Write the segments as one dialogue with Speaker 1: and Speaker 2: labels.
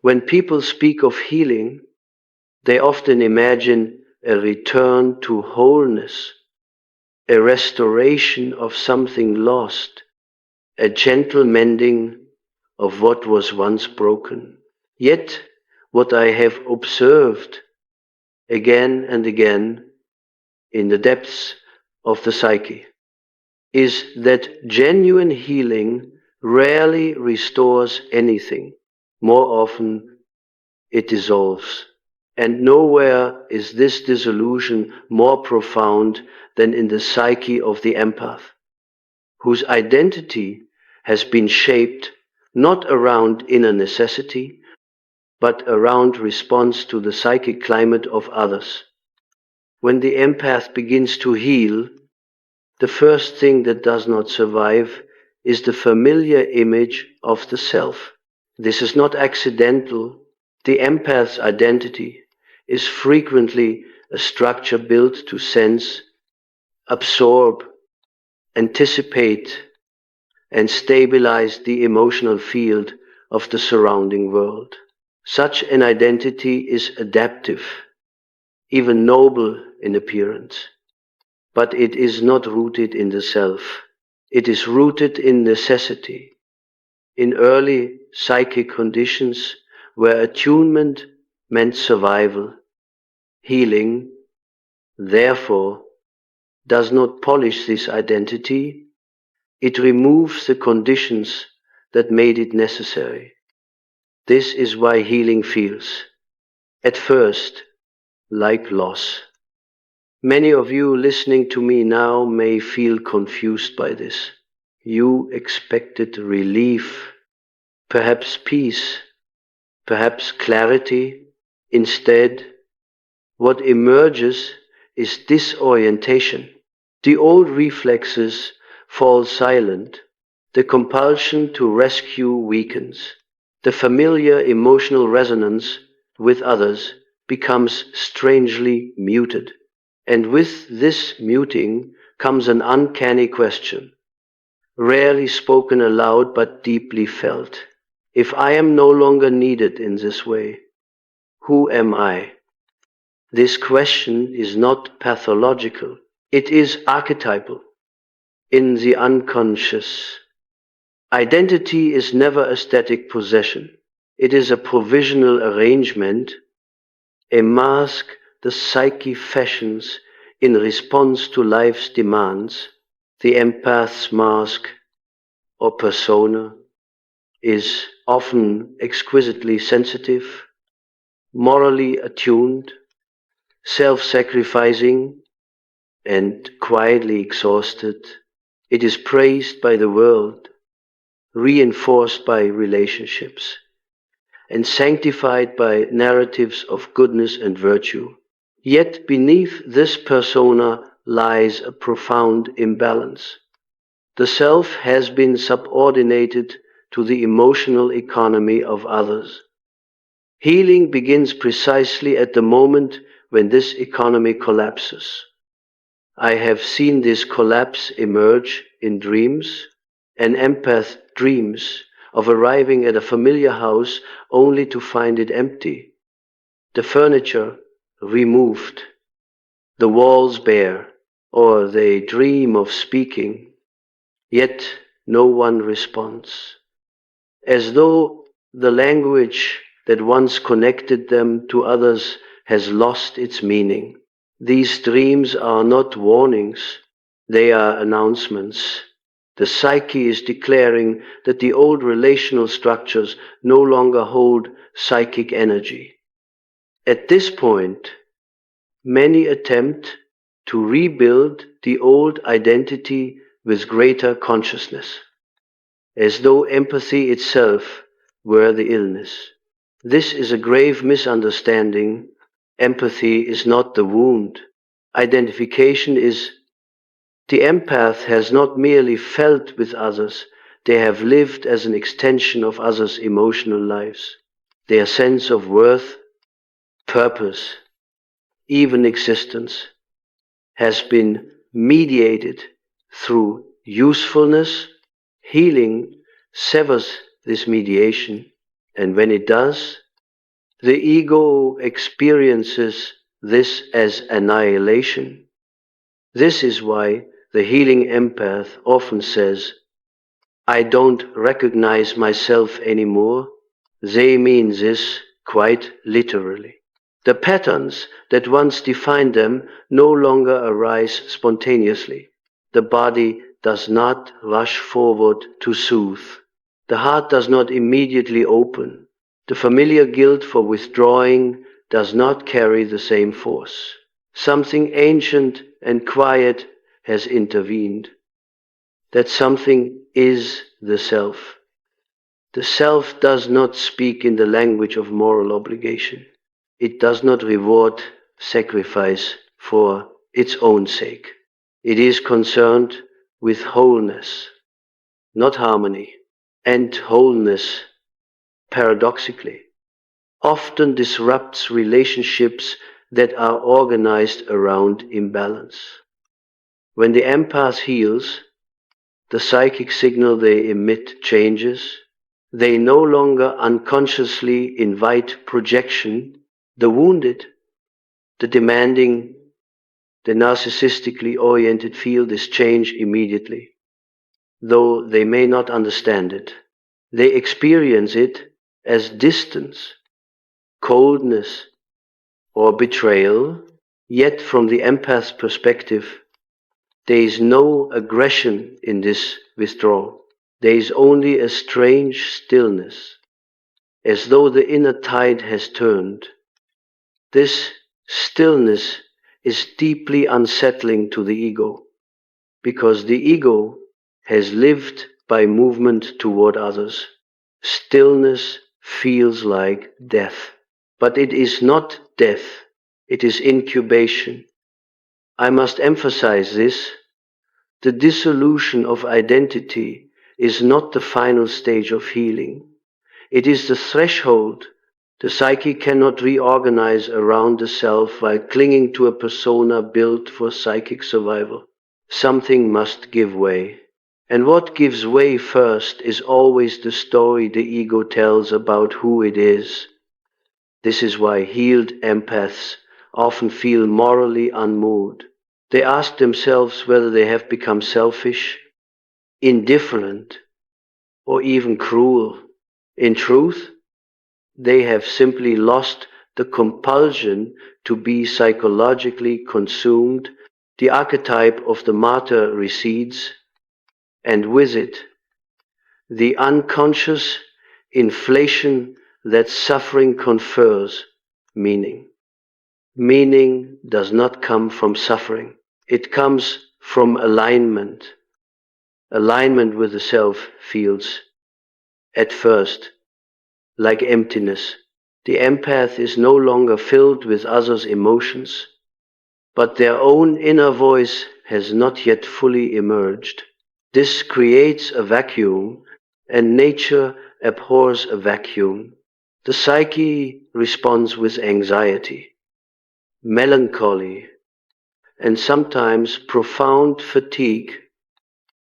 Speaker 1: When people speak of healing, they often imagine a return to wholeness, a restoration of something lost, a gentle mending of what was once broken. Yet, what I have observed again and again in the depths of the psyche is that genuine healing rarely restores anything. More often, it dissolves. And nowhere is this dissolution more profound than in the psyche of the empath, whose identity has been shaped not around inner necessity, but around response to the psychic climate of others. When the empath begins to heal, the first thing that does not survive is the familiar image of the self. This is not accidental. The empath's identity is frequently a structure built to sense, absorb, anticipate, and stabilize the emotional field of the surrounding world. Such an identity is adaptive, even noble in appearance, but it is not rooted in the self. It is rooted in necessity, in early psychic conditions where attunement meant survival. Healing, therefore, does not polish this identity. It removes the conditions that made it necessary. This is why healing feels, at first, like loss. Many of you listening to me now may feel confused by this. You expected relief, perhaps peace, perhaps clarity. Instead, what emerges is disorientation. The old reflexes fall silent. The compulsion to rescue weakens. The familiar emotional resonance with others becomes strangely muted. And with this muting comes an uncanny question, rarely spoken aloud but deeply felt. If I am no longer needed in this way, who am I? This question is not pathological. It is archetypal. In the unconscious, identity is never a static possession. It is a provisional arrangement, a mask the psyche fashions in response to life's demands. The empath's mask or persona is often exquisitely sensitive, morally attuned, self-sacrificing, and quietly exhausted. It is praised by the world, reinforced by relationships, and sanctified by narratives of goodness and virtue. Yet beneath this persona lies a profound imbalance. The self has been subordinated to the emotional economy of others. Healing begins precisely at the moment when this economy collapses. I have seen this collapse emerge in dreams. An empath dreams of arriving at a familiar house only to find it empty, the furniture removed, the walls bare, or they dream of speaking, yet no one responds, as though the language that once connected them to others has lost its meaning. These dreams are not warnings, they are announcements. The psyche is declaring that the old relational structures no longer hold psychic energy. At this point, many attempt to rebuild the old identity with greater consciousness, as though empathy itself were the illness. This is a grave misunderstanding. Empathy is not the wound. Identification is. The empath has not merely felt with others, they have lived as an extension of others' emotional lives. Their sense of worth, purpose, even existence, has been mediated through usefulness. Healing severs this mediation, and when it does, The ego experiences this as annihilation. This is why the healing empath often says, "I don't recognize myself anymore." They mean this quite literally. The patterns that once defined them no longer arise spontaneously. The body does not rush forward to soothe. The heart does not immediately open. The familiar guilt for withdrawing does not carry the same force. Something ancient and quiet has intervened. That something is the self. The self does not speak in the language of moral obligation. It does not reward sacrifice for its own sake. It is concerned with wholeness, not harmony. And wholeness, paradoxically, often disrupts relationships that are organized around imbalance. When the empath heals, the psychic signal they emit changes. They no longer unconsciously invite projection. The wounded, the demanding, the narcissistically oriented feel this change immediately, though they may not understand it. They experience it as distance, coldness, or betrayal, yet from the empath's perspective, there is no aggression in this withdrawal. There is only a strange stillness, as though the inner tide has turned. This stillness is deeply unsettling to the ego, because the ego has lived by movement toward others. Stillness feels like death, but it is not death, it is incubation. I must emphasize this. The dissolution of identity is not the final stage of healing. It is the threshold. The psyche cannot reorganize around the self while clinging to a persona built for psychic survival. Something must give way. And what gives way first is always the story the ego tells about who it is. This is why healed empaths often feel morally unmoved. They ask themselves whether they have become selfish, indifferent, or even cruel. In truth, they have simply lost the compulsion to be psychologically consumed. The archetype of the martyr recedes, and with it, the unconscious inflation that suffering confers meaning. Meaning does not come from suffering. It comes from alignment. Alignment with the self feels, at first, like emptiness. The empath is no longer filled with others' emotions, but their own inner voice has not yet fully emerged. This creates a vacuum, and nature abhors a vacuum. The psyche responds with anxiety, melancholy, and sometimes profound fatigue.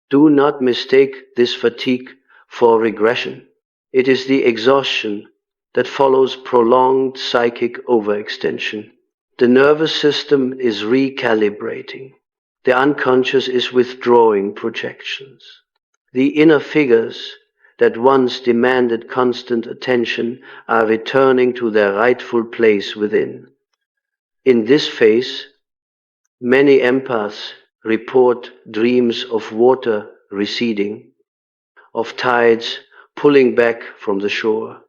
Speaker 1: Do not mistake this fatigue for regression. It is the exhaustion that follows prolonged psychic overextension. The nervous system is recalibrating. The unconscious is withdrawing projections. The inner figures that once demanded constant attention are returning to their rightful place within. In this phase, many empaths report dreams of water receding, of tides pulling back from the shore,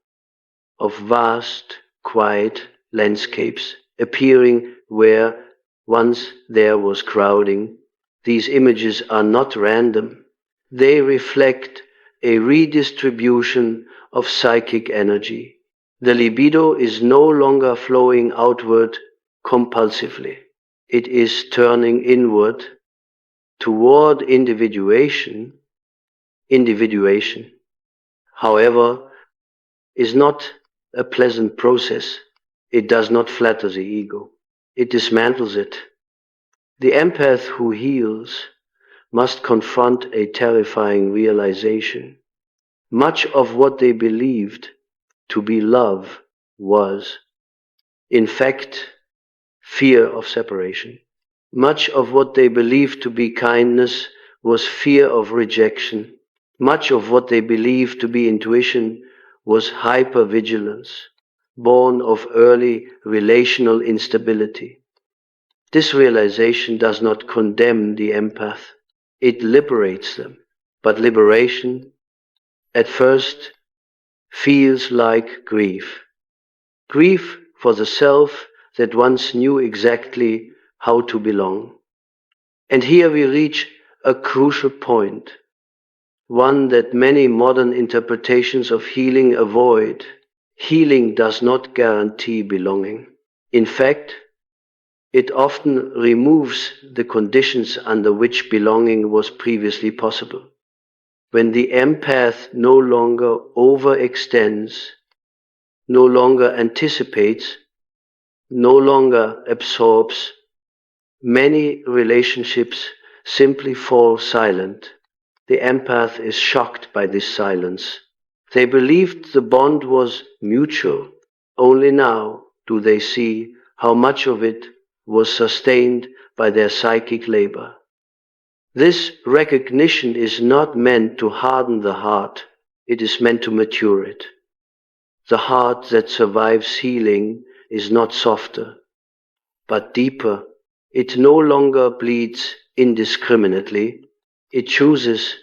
Speaker 1: of vast, quiet landscapes appearing where once there was crowding. These images are not random. They reflect a redistribution of psychic energy. The libido is no longer flowing outward compulsively. It is turning inward toward individuation. Individuation, however, is not a pleasant process. It does not flatter the ego. It dismantles it. The empath who heals must confront a terrifying realization. Much of what they believed to be love was In fact, fear of separation. Much of what they believed to be kindness was fear of rejection. Much of what they believed to be intuition was hypervigilance, born of early relational instability. This realization does not condemn the empath, it liberates them. But liberation, at first, feels like grief. Grief for the self that once knew exactly how to belong. And here we reach a crucial point, one that many modern interpretations of healing avoid. Healing does not guarantee belonging. In fact, it often removes the conditions under which belonging was previously possible. When the empath no longer overextends, no longer anticipates, no longer absorbs, many relationships simply fall silent. The empath is shocked by this silence. They believed the bond was mutual. Only now do they see how much of it was sustained by their psychic labor. This recognition is not meant to harden the heart, it is meant to mature it. The heart that survives healing is not softer, but deeper. It no longer bleeds indiscriminately, it chooses,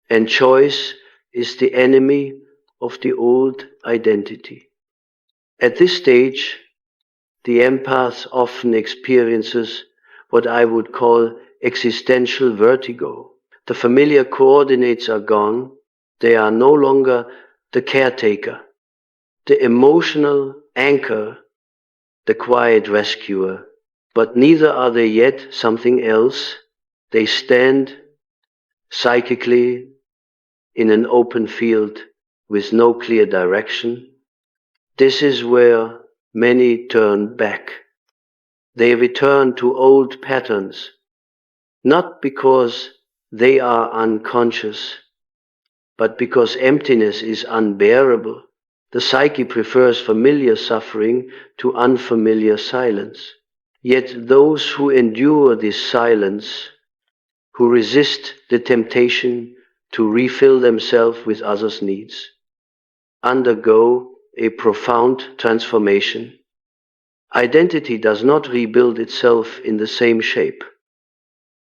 Speaker 1: and choice is the enemy of the old identity. At this stage, the empath often experiences what I would call existential vertigo. The familiar coordinates are gone. They are no longer the caretaker, the emotional anchor, the quiet rescuer. But neither are they yet something else. They stand psychically in an open field with no clear direction. This is where many turn back. They return to old patterns, not because they are unconscious, but because emptiness is unbearable. The psyche prefers familiar suffering to unfamiliar silence. Yet those who endure this silence, who resist the temptation to refill themselves with others' needs, undergo a profound transformation. Identity does not rebuild itself in the same shape.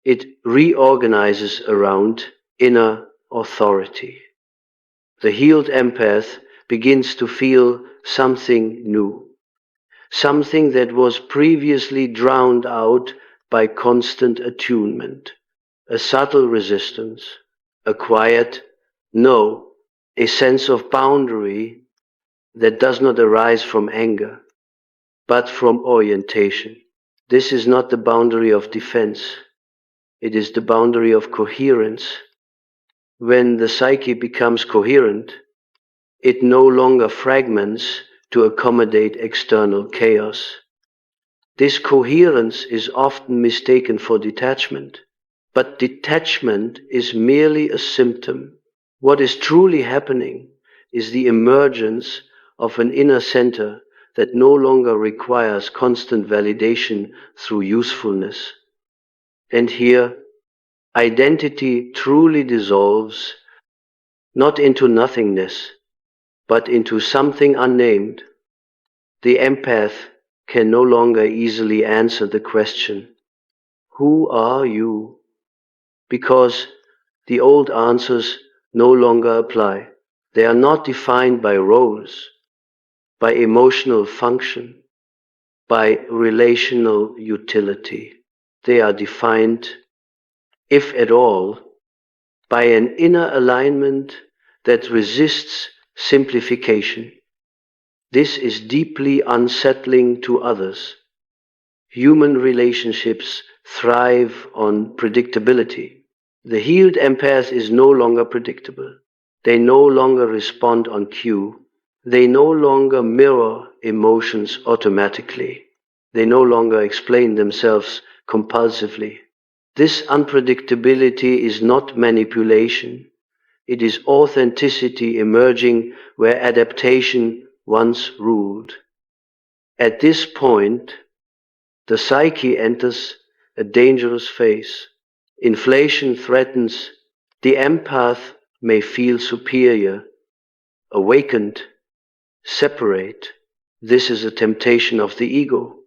Speaker 1: It reorganizes around inner authority. The healed empath begins to feel something new, something that was previously drowned out by constant attunement, a subtle resistance, a quiet no, a sense of boundary that does not arise from anger, but from orientation. This is not the boundary of defense. It is the boundary of coherence. When the psyche becomes coherent, it no longer fragments to accommodate external chaos. This coherence is often mistaken for detachment, but detachment is merely a symptom. What is truly happening is the emergence of an inner center that no longer requires constant validation through usefulness. And here, identity truly dissolves, not into nothingness, but into something unnamed. The empath can no longer easily answer the question, who are you? Because the old answers no longer apply. They are not defined by roles, by emotional function, by relational utility. They are defined, if at all, by an inner alignment that resists simplification. This is deeply unsettling to others. Human relationships thrive on predictability. The healed empath is no longer predictable. They no longer respond on cue. They no longer mirror emotions automatically. They no longer explain themselves compulsively. This unpredictability is not manipulation. It is authenticity emerging where adaptation once ruled. At this point, the psyche enters a dangerous phase. Inflation threatens. The empath may feel superior, awakened, separate. This is a temptation of the ego,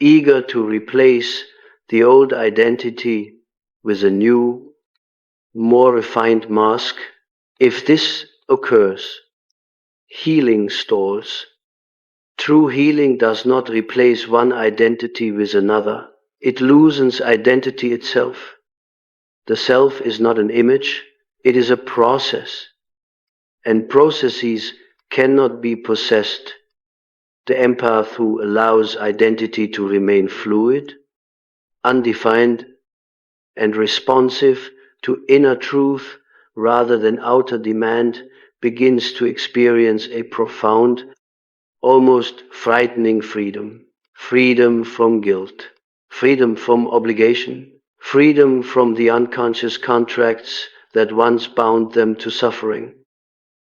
Speaker 1: eager to replace the old identity with a new, more refined mask. If this occurs, healing stalls. True healing does not replace one identity with another. It loosens identity itself. The self is not an image, it is a process. And processes cannot be possessed. The empath who allows identity to remain fluid, undefined, and responsive to inner truth rather than outer demand begins to experience a profound, almost frightening freedom. Freedom from guilt, freedom from obligation, freedom from the unconscious contracts that once bound them to suffering.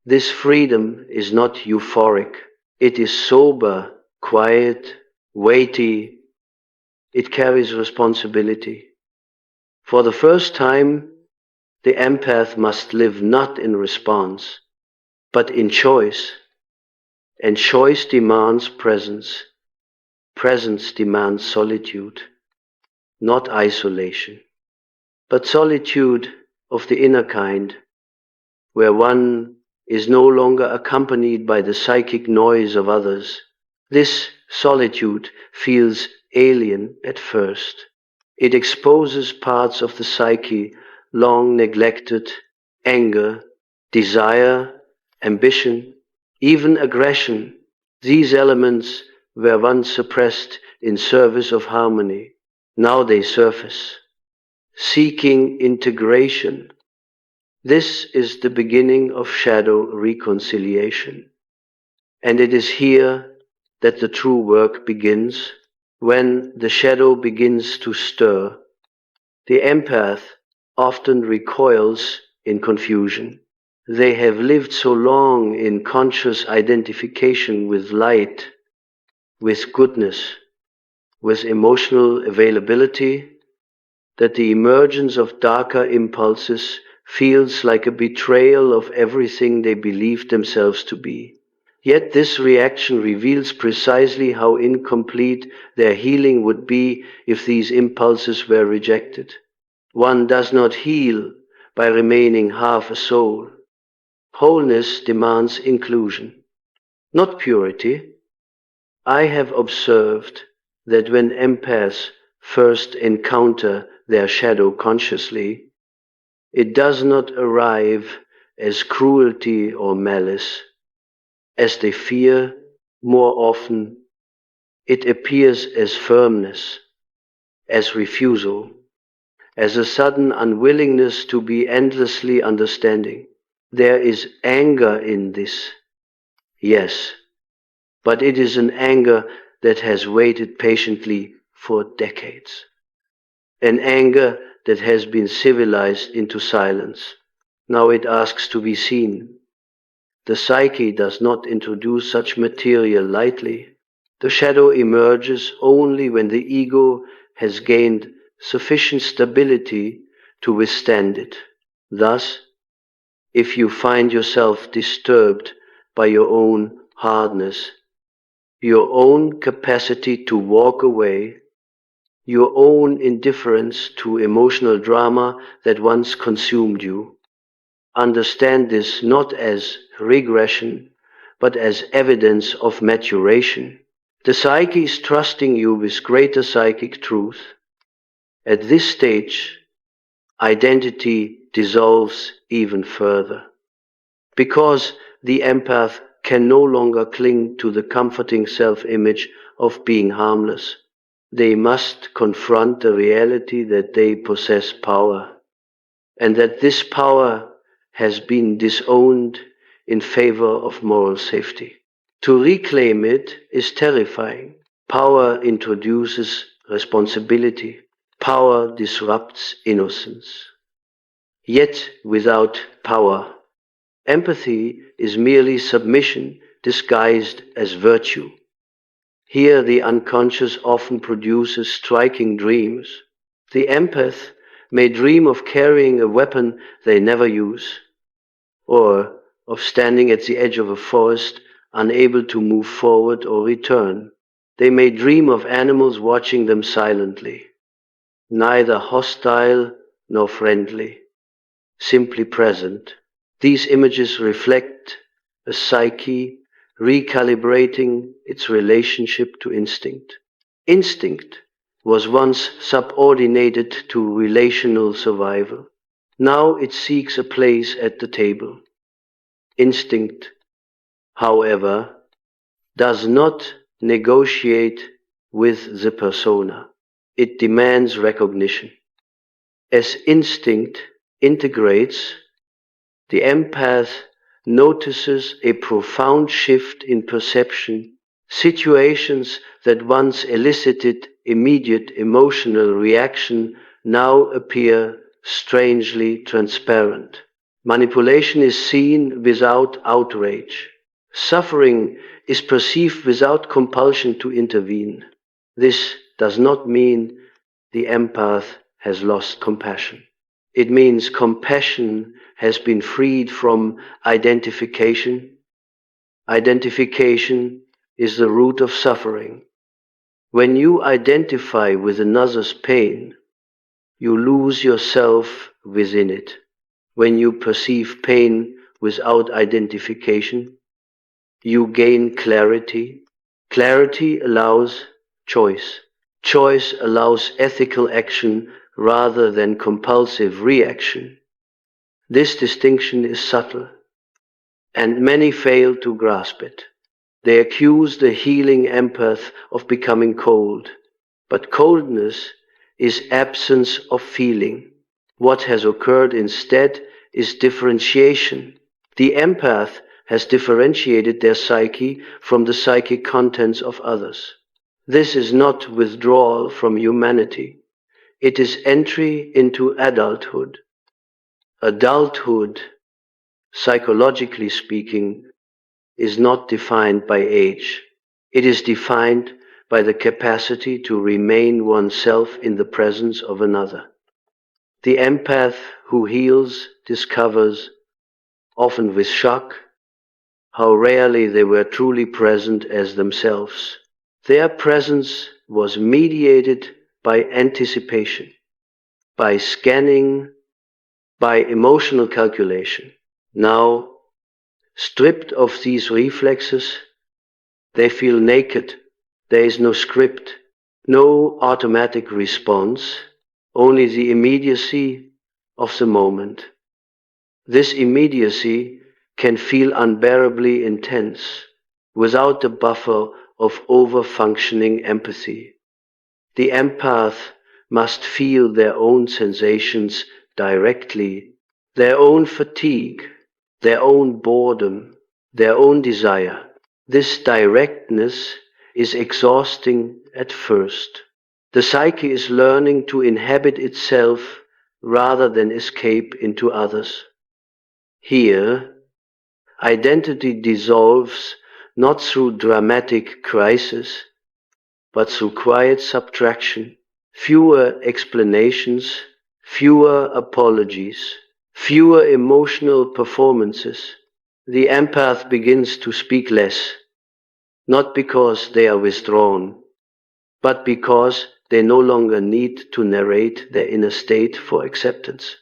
Speaker 1: This freedom is not euphoric. It is sober, quiet, weighty. It carries responsibility. For the first time, the empath must live not in response, but in choice. And choice demands presence. Presence demands solitude, not isolation, but solitude of the inner kind, where one is no longer accompanied by the psychic noise of others. This solitude feels alien at first. It exposes parts of the psyche long neglected: anger, desire, ambition, even aggression. These elements were once suppressed in service of harmony. Now they surface, seeking integration. This is the beginning of shadow reconciliation. And it is here that the true work begins, when the shadow begins to stir. The empath often recoils in confusion. They have lived so long in conscious identification with light, with goodness, with emotional availability, that the emergence of darker impulses feels like a betrayal of everything they believed themselves to be. Yet this reaction reveals precisely how incomplete their healing would be if these impulses were rejected. One does not heal by remaining half a soul. Wholeness demands inclusion, not purity. I have observed that when empaths first encounter their shadow consciously, it does not arrive as cruelty or malice. As they fear, more often, it appears as firmness, as refusal, as a sudden unwillingness to be endlessly understanding. There is anger in this, yes, but it is an anger that has waited patiently for decades. An anger that has been civilized into silence. Now it asks to be seen. The psyche does not introduce such material lightly. The shadow emerges only when the ego has gained sufficient stability to withstand it. Thus, if you find yourself disturbed by your own hardness, your own capacity to walk away, your own indifference to emotional drama that once consumed you, understand this not as regression, but as evidence of maturation. The psyche is trusting you with greater psychic truth. At this stage, identity dissolves even further, because the empath can no longer cling to the comforting self-image of being harmless. They must confront the reality that they possess power, and that this power has been disowned in favor of moral safety. To reclaim it is terrifying. Power introduces responsibility. Power disrupts innocence. Yet without power, empathy is merely submission disguised as virtue. Here, the unconscious often produces striking dreams. The empath may dream of carrying a weapon they never use, or of standing at the edge of a forest, unable to move forward or return. They may dream of animals watching them silently, neither hostile nor friendly, simply present. These images reflect a psyche recalibrating its relationship to instinct. Instinct was once subordinated to relational survival. Now it seeks a place at the table. Instinct, however, does not negotiate with the persona. It demands recognition. As instinct integrates, the empath notices a profound shift in perception. Situations that once elicited immediate emotional reaction now appear strangely transparent. Manipulation is seen without outrage. Suffering is perceived without compulsion to intervene. This does not mean the empath has lost compassion. It means compassion has been freed from identification. Identification is the root of suffering. When you identify with another's pain, you lose yourself within it. When you perceive pain without identification, you gain clarity. Clarity allows choice. Choice allows ethical action rather than compulsive reaction. This distinction is subtle, and many fail to grasp it. They accuse the healing empath of becoming cold, but coldness is absence of feeling. What has occurred instead is differentiation. The empath has differentiated their psyche from the psychic contents of others. This is not withdrawal from humanity. It is entry into adulthood. Adulthood, psychologically speaking, is not defined by age. It is defined by the capacity to remain oneself in the presence of another. The empath who heals discovers, often with shock, how rarely they were truly present as themselves. Their presence was mediated by anticipation, by scanning, by emotional calculation. Now, stripped of these reflexes, they feel naked. There is no script, no automatic response, only the immediacy of the moment. This immediacy can feel unbearably intense without the buffer of over-functioning empathy. The empath must feel their own sensations directly, their own fatigue, their own boredom, their own desire. This directness is exhausting at first. The psyche is learning to inhabit itself rather than escape into others. Here, identity dissolves not through dramatic crisis, but through quiet subtraction, fewer explanations, fewer apologies, fewer emotional performances. The empath begins to speak less, not because they are withdrawn, but because they no longer need to narrate their inner state for acceptance.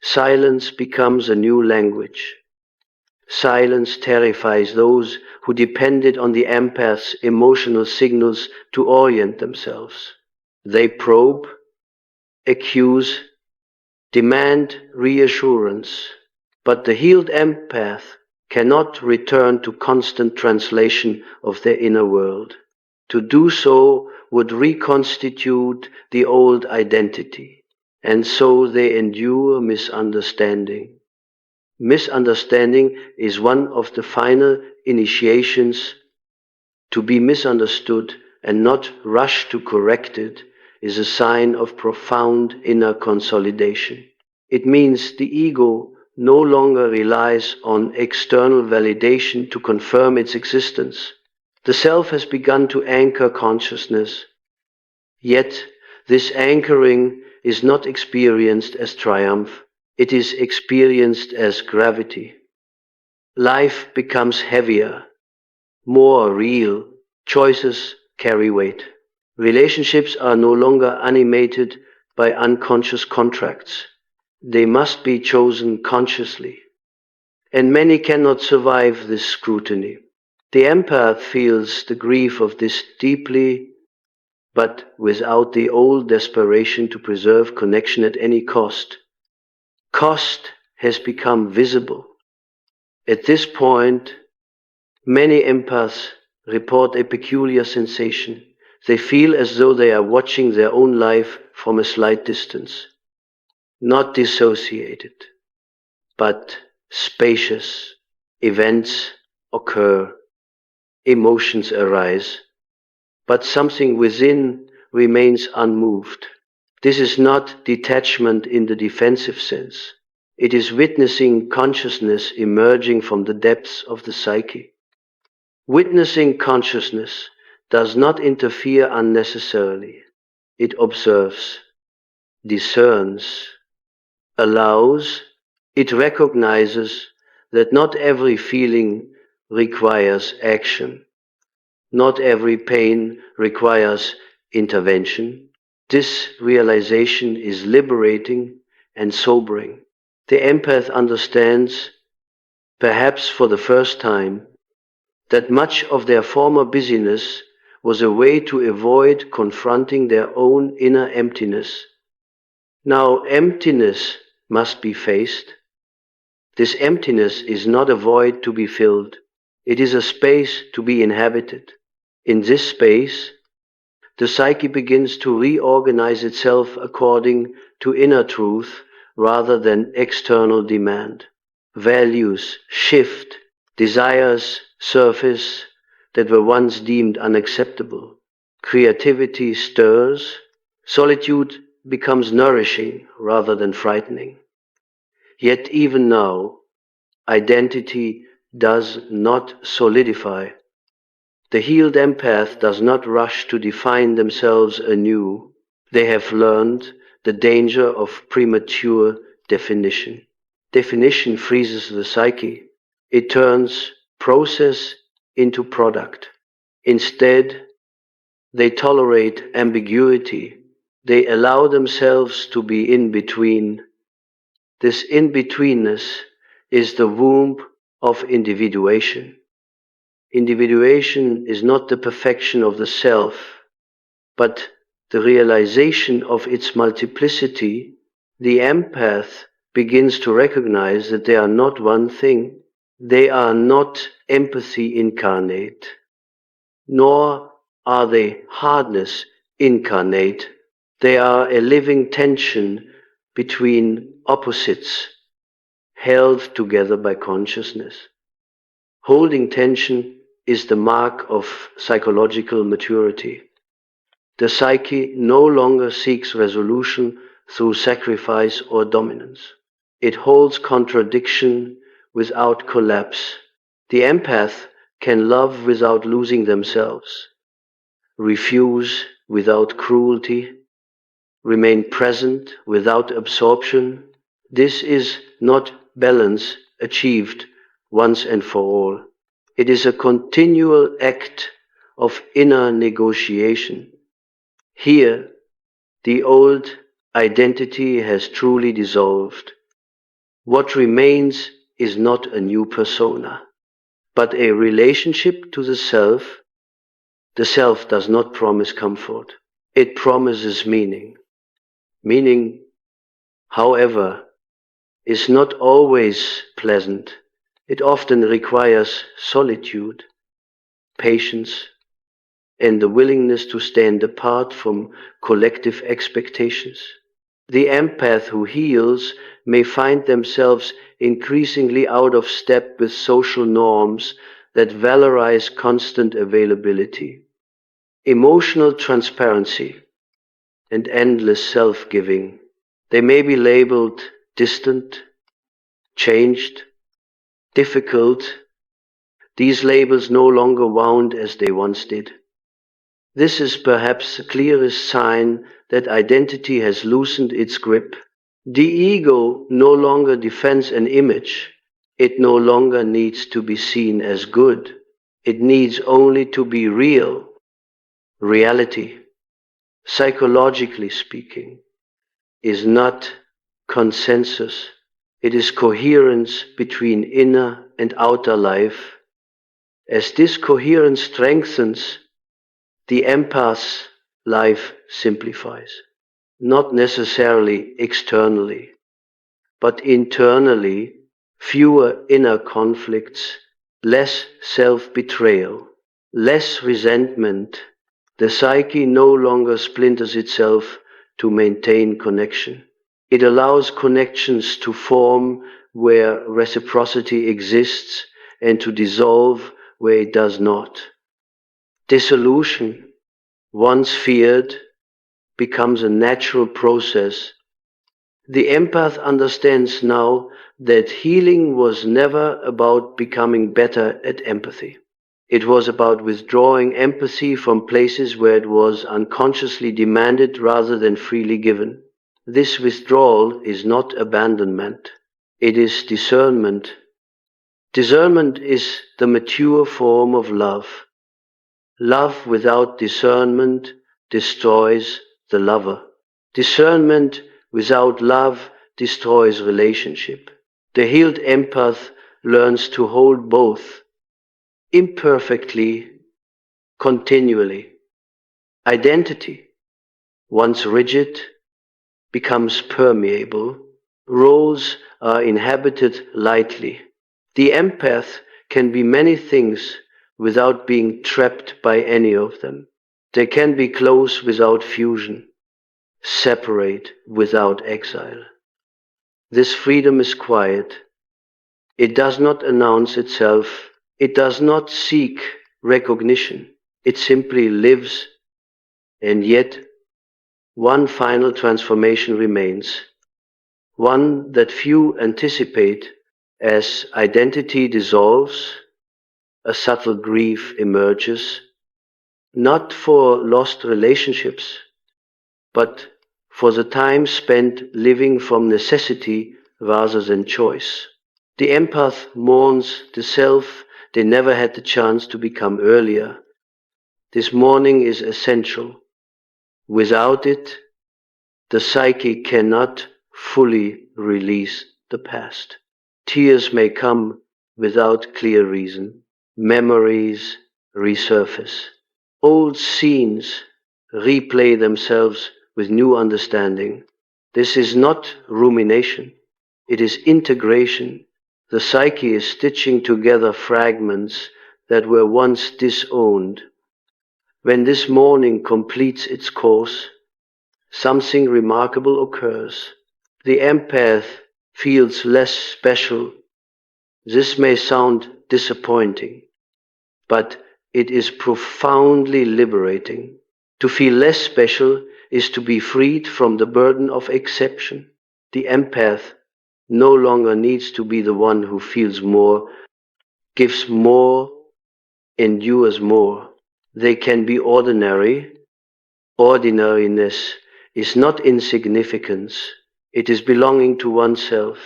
Speaker 1: Silence becomes a new language. Silence terrifies those who depended on the empath's emotional signals to orient themselves. They probe, accuse, demand reassurance, but the healed empath cannot return to constant translation of their inner world. To do so would reconstitute the old identity, and so they endure misunderstanding. Misunderstanding is one of the final initiations. To be misunderstood and not rush to correct it is a sign of profound inner consolidation. It means the ego no longer relies on external validation to confirm its existence. The self has begun to anchor consciousness, yet this anchoring is not experienced as triumph, it is experienced as gravity. Life becomes heavier, more real, choices carry weight. Relationships are no longer animated by unconscious contracts. They must be chosen consciously. And many cannot survive this scrutiny. The empath feels the grief of this deeply, but without the old desperation to preserve connection at any cost. Cost has become visible. At this point, many empaths report a peculiar sensation. They feel as though they are watching their own life from a slight distance, not dissociated, but spacious. Events occur, emotions arise, but something within remains unmoved. This is not detachment in the defensive sense. It is witnessing consciousness emerging from the depths of the psyche. Witnessing consciousness does not interfere unnecessarily. It observes, discerns, allows, it recognizes that not every feeling requires action. Not every pain requires intervention. This realization is liberating and sobering. The empath understands, perhaps for the first time, that much of their former busyness was a way to avoid confronting their own inner emptiness. Now, emptiness must be faced. This emptiness is not a void to be filled. It is a space to be inhabited. In this space, the psyche begins to reorganize itself according to inner truth rather than external demand. Values shift, desires surface that were once deemed unacceptable. Creativity stirs, solitude becomes nourishing rather than frightening. Yet even now, identity does not solidify. The healed empath does not rush to define themselves anew. They have learned the danger of premature definition. Definition freezes the psyche. It turns process into product. Instead, they tolerate ambiguity. They allow themselves to be in between. This in-betweenness is the womb of individuation. Individuation is not the perfection of the self, but the realization of its multiplicity. The empath begins to recognize that they are not one thing. They are not empathy incarnate, nor are they hardness incarnate. They are a living tension between opposites, held together by consciousness. Holding tension is the mark of psychological maturity. The psyche no longer seeks resolution through sacrifice or dominance. It holds contradiction without collapse. The empath can love without losing themselves, refuse without cruelty, remain present without absorption. This is not balance achieved once and for all. It is a continual act of inner negotiation. Here, the old identity has truly dissolved. What remains is not a new persona, but a relationship to the self. The self does not promise comfort. It promises meaning. Meaning, however, is not always pleasant. It often requires solitude, patience, and the willingness to stand apart from collective expectations. The empath who heals may find themselves increasingly out of step with social norms that valorize constant availability, emotional transparency, and endless self-giving. They may be labeled distant, changed, difficult. These labels no longer wound as they once did. This is perhaps the clearest sign that identity has loosened its grip. The ego no longer defends an image. It no longer needs to be seen as good. It needs only to be real. Reality, psychologically speaking, is not consensus. It is coherence between inner and outer life. As this coherence strengthens, the empath's life simplifies. Not necessarily externally, but internally, fewer inner conflicts, less self-betrayal, less resentment. The psyche no longer splinters itself to maintain connection. It allows connections to form where reciprocity exists and to dissolve where it does not. Dissolution, once feared, becomes a natural process. The empath understands now that healing was never about becoming better at empathy. It was about withdrawing empathy from places where it was unconsciously demanded rather than freely given. This withdrawal is not abandonment. It is discernment. Discernment is the mature form of love. Love without discernment destroys the lover. Discernment without love destroys relationship. The healed empath learns to hold both, imperfectly, continually. Identity, once rigid, becomes permeable. Roles are inhabited lightly. The empath can be many things without being trapped by any of them. They can be close without fusion, separate without exile. This freedom is quiet. It does not announce itself. It does not seek recognition. It simply lives, and yet one final transformation remains, one that few anticipate. As identity dissolves, a subtle grief emerges, not for lost relationships, but for the time spent living from necessity rather than choice. The empath mourns the self they never had the chance to become earlier. This mourning is essential. Without it, the psyche cannot fully release the past. Tears may come without clear reason. Memories resurface. Old scenes replay themselves with new understanding. This is not rumination. It is integration. The psyche is stitching together fragments that were once disowned. When this mourning completes its course, something remarkable occurs. The empath feels less special. This may sound disappointing, but it is profoundly liberating. To feel less special is to be freed from the burden of exception. The empath no longer needs to be the one who feels more, gives more, endures more. They can be ordinary. Ordinariness is not insignificance. It is belonging to oneself.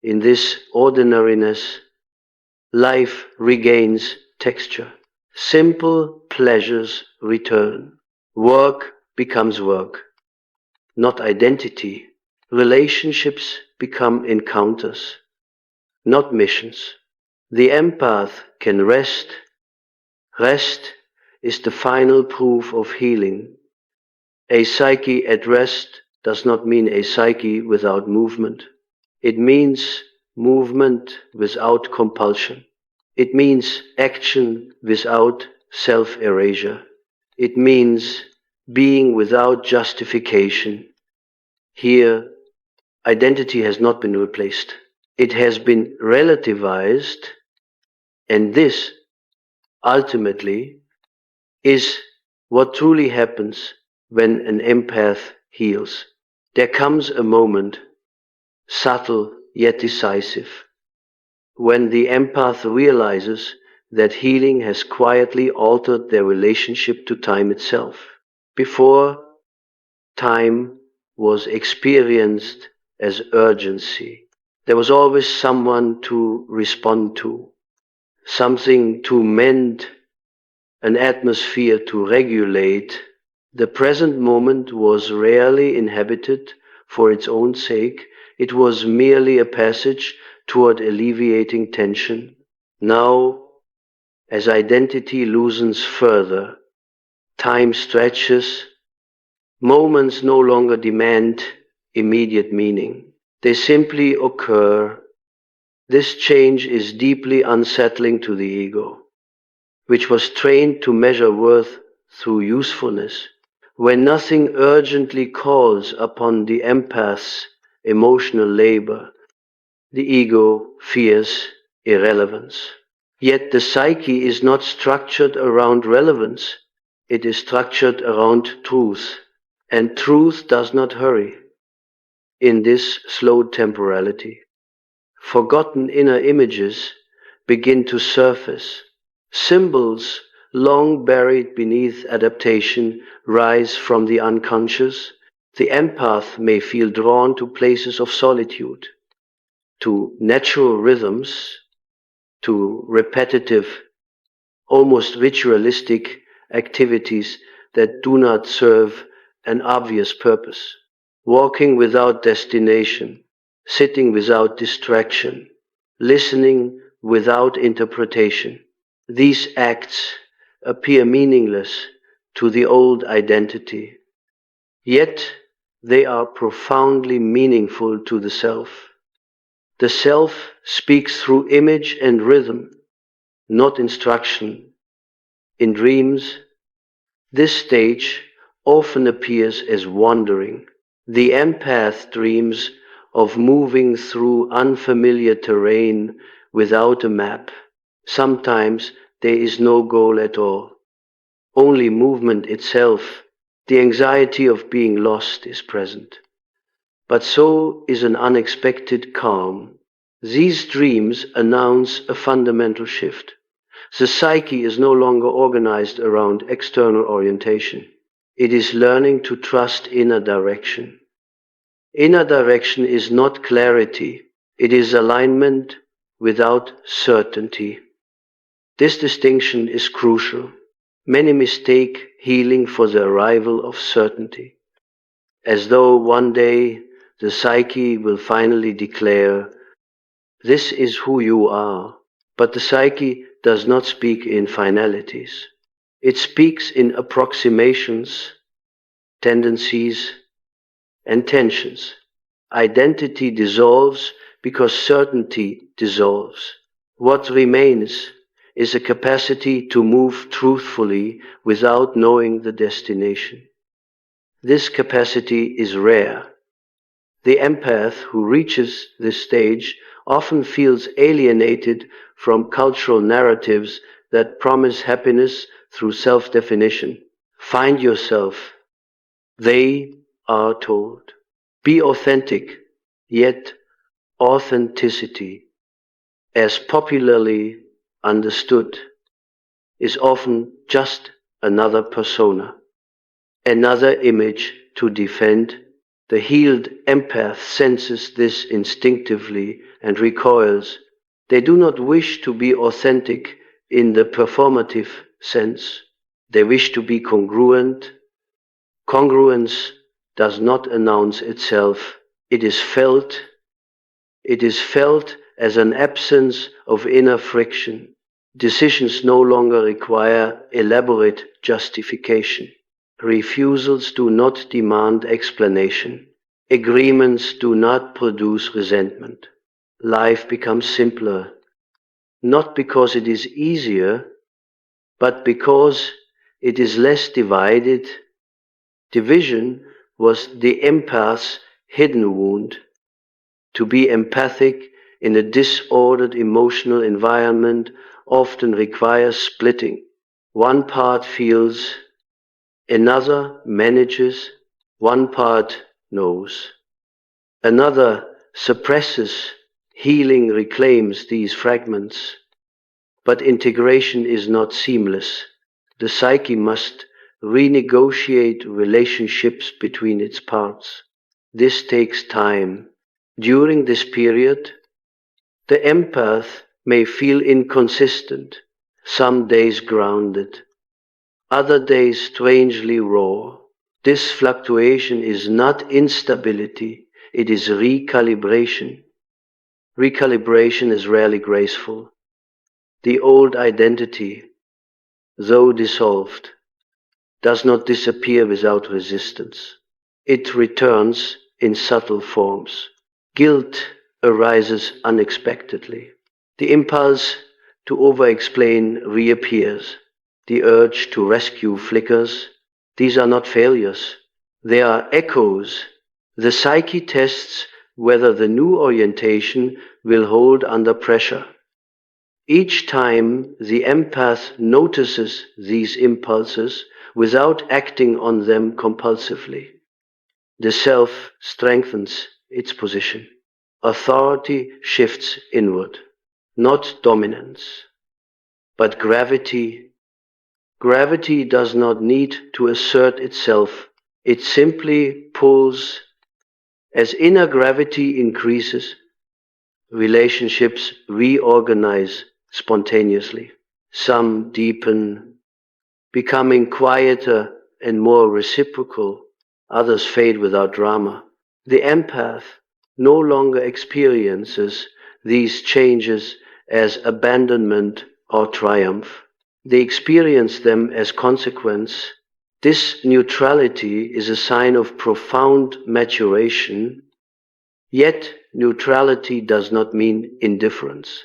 Speaker 1: In this ordinariness, life regains texture. Simple pleasures return. Work becomes work, not identity. Relationships become encounters, not missions. The empath can rest. Rest is the final proof of healing. A psyche at rest does not mean a psyche without movement. It means movement without compulsion. It means action without self-erasure. It means being without justification. Here, identity has not been replaced. It has been relativized, and this, ultimately, is what truly happens when an empath heals. There comes a moment, subtle yet decisive, when the empath realizes that healing has quietly altered their relationship to time itself. Before, time was experienced as urgency. There was always someone to respond to, something to mend, an atmosphere to regulate. The present moment was rarely inhabited for its own sake. It was merely a passage toward alleviating tension. Now, as identity loosens further, time stretches, moments no longer demand immediate meaning. They simply occur. This change is deeply unsettling to the ego, which was trained to measure worth through usefulness. When nothing urgently calls upon the empath's emotional labor, the ego fears irrelevance. Yet the psyche is not structured around relevance. It is structured around truth. And truth does not hurry in this slowed temporality. Forgotten inner images begin to surface. Symbols long buried beneath adaptation rise from the unconscious. The empath may feel drawn to places of solitude, to natural rhythms, to repetitive, almost ritualistic activities that do not serve an obvious purpose. Walking without destination, sitting without distraction, listening without interpretation. These acts appear meaningless to the old identity, yet they are profoundly meaningful to the self. The self speaks through image and rhythm, not instruction. In dreams, this stage often appears as wandering. The empath dreams of moving through unfamiliar terrain without a map. Sometimes there is no goal at all, only movement itself. The anxiety of being lost is present. But so is an unexpected calm. These dreams announce a fundamental shift. The psyche is no longer organized around external orientation. It is learning to trust inner direction. Inner direction is not clarity. It is alignment without certainty. This distinction is crucial. Many mistake healing for the arrival of certainty, as though one day the psyche will finally declare, "This is who you are." But the psyche does not speak in finalities. It speaks in approximations, tendencies, and tensions. Identity dissolves because certainty dissolves. What remains is a capacity to move truthfully without knowing the destination. This capacity is rare. The empath who reaches this stage often feels alienated from cultural narratives that promise happiness through self-definition. Find yourself, they are told. Be authentic, yet authenticity, as popularly understood, is often just another persona, another image to defend. The healed empath senses this instinctively and recoils. They do not wish to be authentic in the performative sense. They wish to be congruent. Congruence does not announce itself. It is felt. It is felt as an absence of inner friction. Decisions no longer require elaborate justification. Refusals do not demand explanation. Agreements do not produce resentment. Life becomes simpler, not because it is easier, but because it is less divided. Division was the empath's hidden wound. To be empathic in a disordered emotional environment often requires splitting. One part feels, another manages, one part knows. Another suppresses. Healing reclaims these fragments. But integration is not seamless. The psyche must renegotiate relationships between its parts. This takes time. During this period, the empath may feel inconsistent, some days grounded, other days strangely raw. This fluctuation is not instability, it is recalibration. Recalibration is rarely graceful. The old identity, though dissolved, does not disappear without resistance. It returns in subtle forms. Guilt arises unexpectedly. The impulse to over-explain reappears. The urge to rescue flickers. These are not failures. They are echoes. The psyche tests whether the new orientation will hold under pressure. Each time the empath notices these impulses without acting on them compulsively, the self strengthens its position. Authority shifts inward, not dominance. But gravity does not need to assert itself. It simply pulls. As inner gravity increases, relationships reorganize spontaneously. Some deepen, becoming quieter and more reciprocal. Others fade without drama. The empath no longer experiences these changes as abandonment or triumph. They experience them as consequence. This neutrality is a sign of profound maturation, yet neutrality does not mean indifference.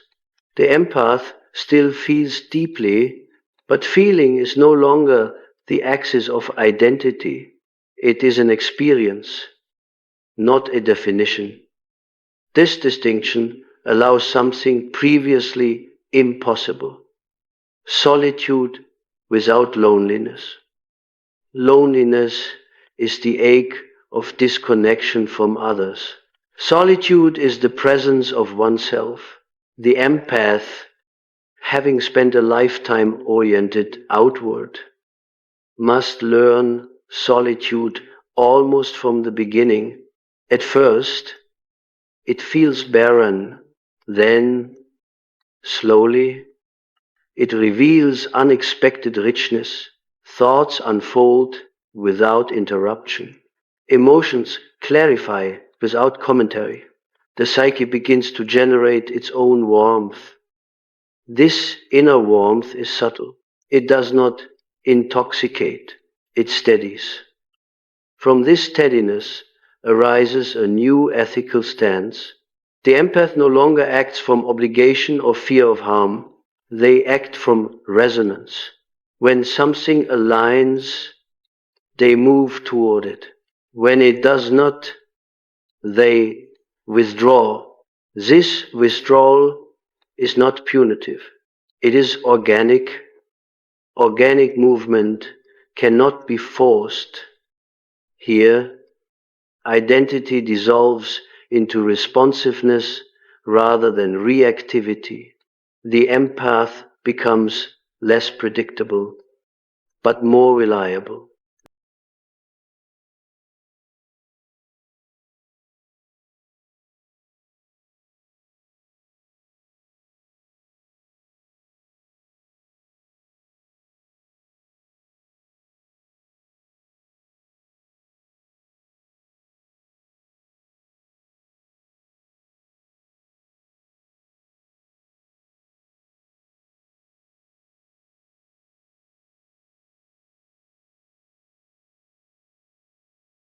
Speaker 1: The empath still feels deeply, but feeling is no longer the axis of identity. It is an experience, not a definition. This distinction allows something previously impossible: solitude without loneliness. Loneliness is the ache of disconnection from others. Solitude is the presence of oneself. The empath, having spent a lifetime oriented outward, must learn solitude almost from the beginning. At first, it feels barren. Then, slowly, it reveals unexpected richness. Thoughts unfold without interruption. Emotions clarify without commentary. The psyche begins to generate its own warmth. This inner warmth is subtle. It does not intoxicate, it steadies. From this steadiness arises a new ethical stance. The empath no longer acts from obligation or fear of harm. They act from resonance. When something aligns, they move toward it. When it does not, they withdraw. This withdrawal is not punitive. It is organic. Organic movement cannot be forced. Here, identity dissolves into responsiveness rather than reactivity. The empath becomes less predictable, but more reliable.